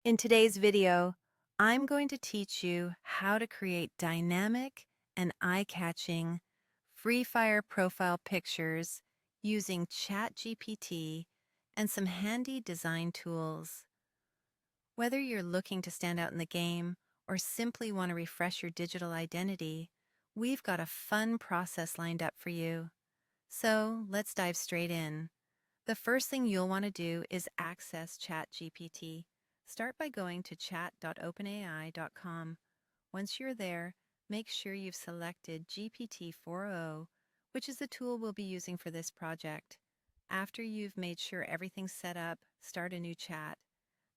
In today's video, I'm going to teach you how to create dynamic and eye-catching Free Fire profile pictures using ChatGPT and some handy design tools. Whether you're looking to stand out in the game or simply want to refresh your digital identity, we've got a fun process lined up for you. So let's dive straight in. The first thing you'll want to do is access ChatGPT. Start by going to chat.openai.com. Once you're there, make sure you've selected GPT-4o, which is the tool we'll be using for this project. After you've made sure everything's set up, start a new chat.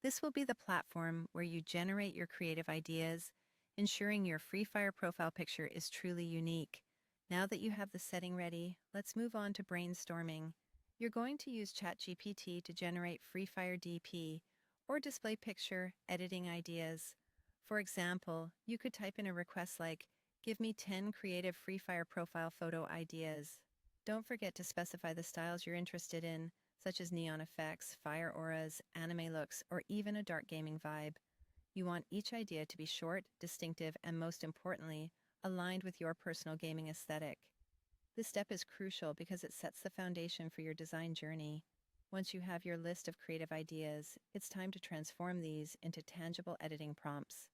This will be the platform where you generate your creative ideas, ensuring your Free Fire profile picture is truly unique. Now that you have the setting ready, let's move on to brainstorming. You're going to use ChatGPT to generate Free Fire DP or display picture editing ideas. For example, you could type in a request like, "Give me 10 creative Free Fire profile photo ideas." Don't forget to specify the styles you're interested in, such as neon effects, fire auras, anime looks, or even a dark gaming vibe. You want each idea to be short, distinctive, and most importantly, aligned with your personal gaming aesthetic. This step is crucial because it sets the foundation for your design journey. Once you have your list of creative ideas, it's time to transform these into tangible editing prompts.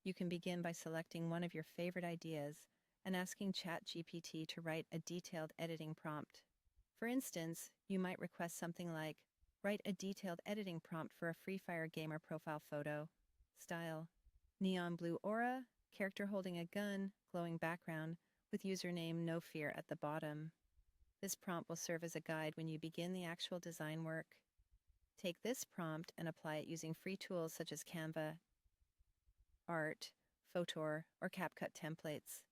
You can begin by selecting one of your favorite ideas and asking ChatGPT to write a detailed editing prompt. For instance, you might request something like, "Write a detailed editing prompt for a Free Fire gamer profile photo. Style: neon blue aura, character holding a gun, glowing background, with username No Fear at the bottom." This prompt will serve as a guide when you begin the actual design work. Take this prompt and apply it using free tools such as Canva, Art, Photor, or CapCut templates.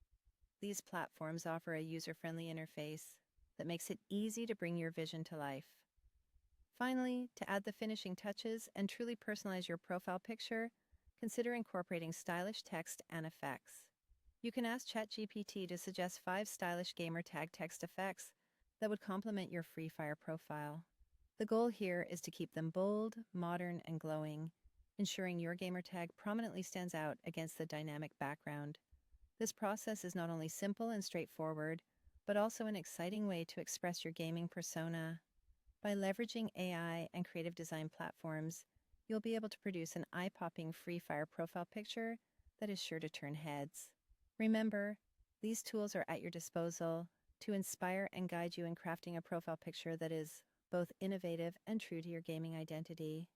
These platforms offer a user-friendly interface that makes it easy to bring your vision to life. Finally, to add the finishing touches and truly personalize your profile picture, consider incorporating stylish text and effects. You can ask ChatGPT to suggest 5 stylish gamer tag text effects that would complement your Free Fire profile. The goal here is to keep them bold, modern, and glowing, ensuring your gamer tag prominently stands out against the dynamic background. This process is not only simple and straightforward, but also an exciting way to express your gaming persona. By leveraging AI and creative design platforms, you'll be able to produce an eye-popping Free Fire profile picture that is sure to turn heads. Remember, these tools are at your disposal to inspire and guide you in crafting a profile picture that is both innovative and true to your gaming identity.